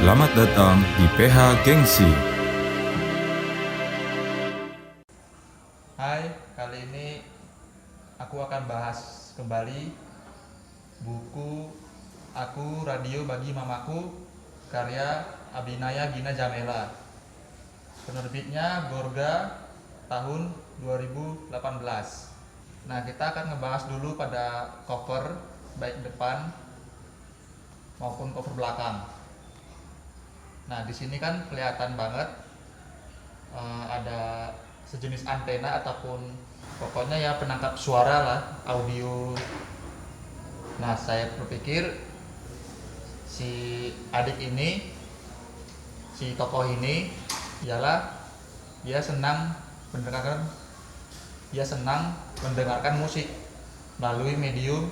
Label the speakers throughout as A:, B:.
A: Selamat datang di PH Gengsi.
B: Hai, kali ini aku akan bahas kembali buku Aku Radio Bagi Mamaku karya Abinaya Gina Jamela. Penerbitnya Gorga tahun 2018. Nah, kita akan ngebahas dulu pada cover baik depan maupun cover belakang. Nah, di sini kan kelihatan banget ada sejenis antena ataupun pokoknya ya penangkap suara lah, audio. Nah, saya berpikir si adik ini, si tokoh ini ialah dia senang mendengarkan musik melalui medium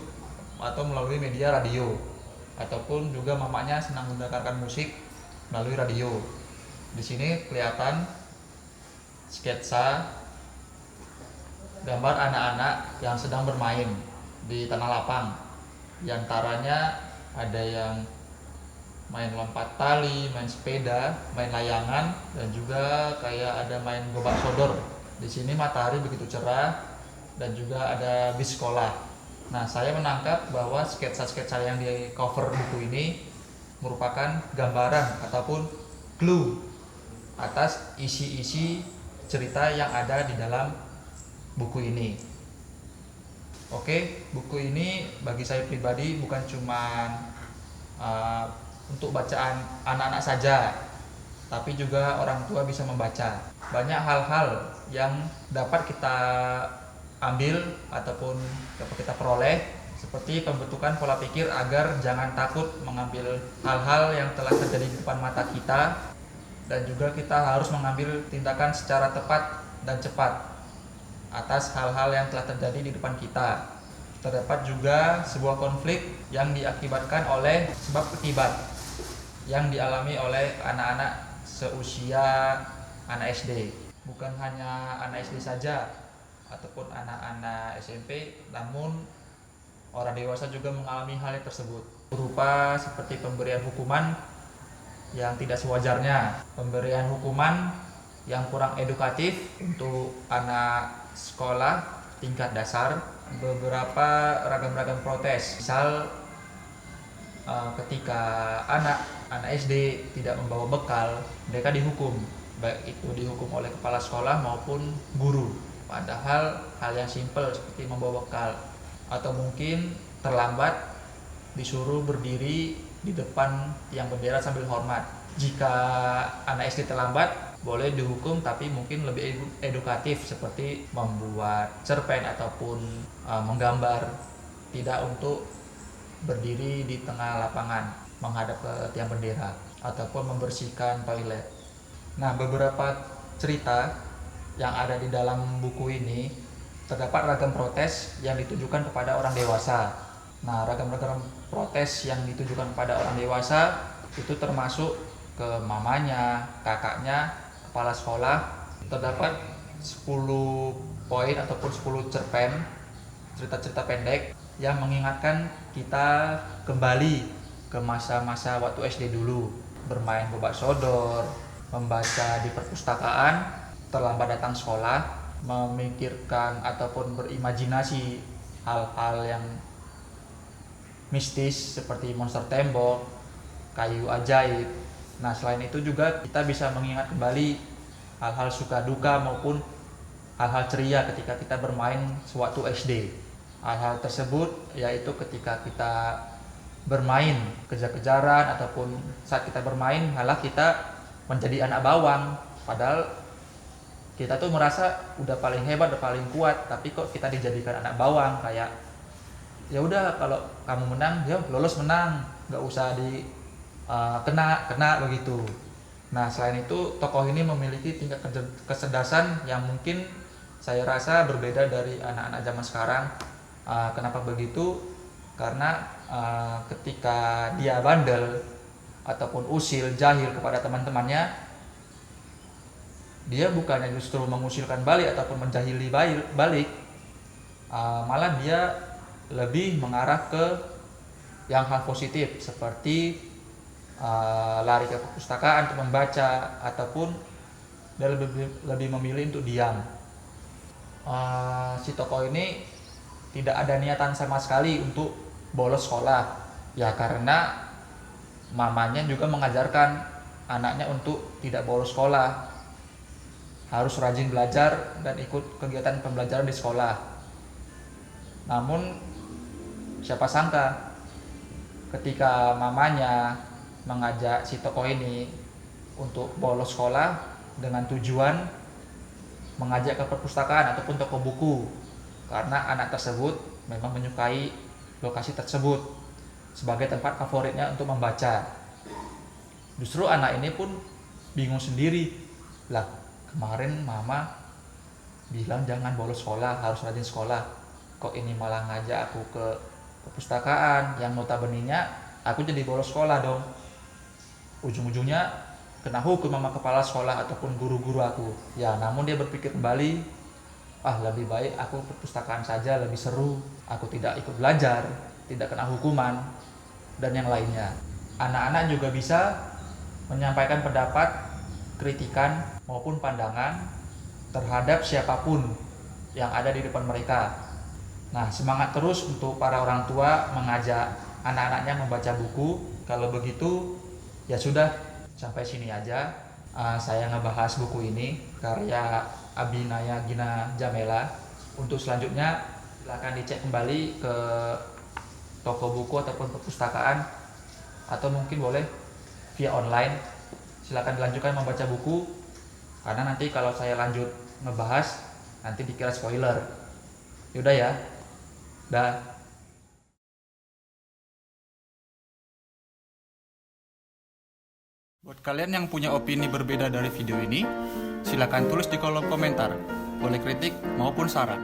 B: atau melalui media radio, ataupun juga mamanya senang mendengarkan musik melalui radio. Di sini kelihatan sketsa gambar anak-anak yang sedang bermain di tanah lapang. Di antaranya ada yang main lompat tali, main sepeda, main layangan, dan juga kayak ada main gobak sodor. Di sini matahari begitu cerah dan juga ada bis sekolah. Nah, saya menangkap bahwa sketsa-sketsa yang di cover buku ini merupakan gambaran ataupun clue atas isi-isi cerita yang ada di dalam buku ini. Oke, buku ini bagi saya pribadi bukan cuma untuk bacaan anak-anak saja, tapi juga orang tua bisa membaca. Banyak hal-hal yang dapat kita ambil ataupun dapat kita peroleh, seperti pembentukan pola pikir agar jangan takut mengambil hal-hal yang telah terjadi di depan mata kita, dan juga kita harus mengambil tindakan secara tepat dan cepat atas hal-hal yang telah terjadi di depan kita. Terdapat juga sebuah konflik yang diakibatkan oleh sebab akibat yang dialami oleh anak-anak seusia anak SD. Bukan hanya anak SD saja ataupun anak-anak SMP, namun orang dewasa juga mengalami hal yang tersebut, berupa seperti pemberian hukuman yang tidak sewajarnya, pemberian hukuman yang kurang edukatif untuk anak sekolah tingkat dasar, beberapa ragam-ragam protes. Misal ketika anak SD tidak membawa bekal, mereka dihukum, baik itu dihukum oleh kepala sekolah maupun guru. Padahal hal yang simpel seperti membawa bekal, atau mungkin terlambat disuruh berdiri di depan tiang bendera sambil hormat. Jika anak SD terlambat boleh dihukum, tapi mungkin lebih edukatif seperti membuat cerpen ataupun menggambar, tidak untuk berdiri di tengah lapangan menghadap ke tiang bendera ataupun membersihkan toilet. Nah, beberapa cerita yang ada di dalam buku ini terdapat ragam protes yang ditujukan kepada orang dewasa. Nah, ragam-ragam protes yang ditujukan kepada orang dewasa itu termasuk ke mamanya, kakaknya, kepala sekolah. Terdapat 10 poin ataupun 10 cerpen, cerita-cerita pendek yang mengingatkan kita kembali ke masa-masa waktu SD dulu, bermain gobak sodor, membaca di perpustakaan, terlambat datang sekolah, memikirkan ataupun berimajinasi hal-hal yang mistis seperti monster tembok, kayu ajaib. Nah, selain itu juga kita bisa mengingat kembali hal-hal suka duka maupun hal-hal ceria ketika kita bermain sewaktu SD. Hal-hal tersebut yaitu ketika kita bermain kejar-kejaran ataupun saat kita bermain malah kita menjadi anak bawang, padahal kita tuh merasa udah paling hebat, udah paling kuat, tapi kok kita dijadikan anak bawang. Kayak ya udah, kalau kamu menang ya lolos menang, nggak usah di kena begitu. Nah, selain itu tokoh ini memiliki tingkat kecerdasan yang mungkin saya rasa berbeda dari anak-anak zaman sekarang. Kenapa begitu? Karena ketika dia bandel ataupun usil, jahil kepada teman-temannya, dia bukannya justru mengusilkan balik ataupun menjahili balik, malah dia lebih mengarah ke yang hal positif, seperti lari ke perpustakaan untuk membaca, ataupun dia lebih memilih untuk diam. Si tokoh ini tidak ada niatan sama sekali untuk bolos sekolah, ya karena mamanya juga mengajarkan anaknya untuk tidak bolos sekolah, harus rajin belajar dan ikut kegiatan pembelajaran di sekolah. Namun siapa sangka ketika mamanya mengajak si tokoh ini untuk bolos sekolah dengan tujuan mengajak ke perpustakaan ataupun toko buku, karena anak tersebut memang menyukai lokasi tersebut sebagai tempat favoritnya untuk membaca. Justru anak ini pun bingung sendiri, lah kemarin mama bilang jangan bolos sekolah, harus rajin sekolah, kok ini malah ngajak aku ke perpustakaan yang notabene-nya aku jadi bolos sekolah dong. Ujung-ujungnya kena hukum sama kepala sekolah ataupun guru-guru aku. Ya namun dia berpikir kembali, lebih baik aku perpustakaan saja, lebih seru, aku tidak ikut belajar, tidak kena hukuman dan yang lainnya. Anak-anak juga bisa menyampaikan pendapat, kritikan maupun pandangan terhadap siapapun yang ada di depan mereka. Nah, semangat terus untuk para orang tua mengajak anak-anaknya membaca buku. Kalau begitu, ya sudah, sampai sini aja. Saya ngebahas buku ini karya Abinaya Gina Jamela. Untuk selanjutnya silakan dicek kembali ke toko buku ataupun perpustakaan, atau mungkin boleh via online. Silakan dilanjutkan membaca buku, karena nanti kalau saya lanjut ngebahas nanti dikira spoiler. Yaudah ya, dah.
A: Buat kalian yang punya opini berbeda dari video ini, silakan tulis di kolom komentar, boleh kritik maupun saran.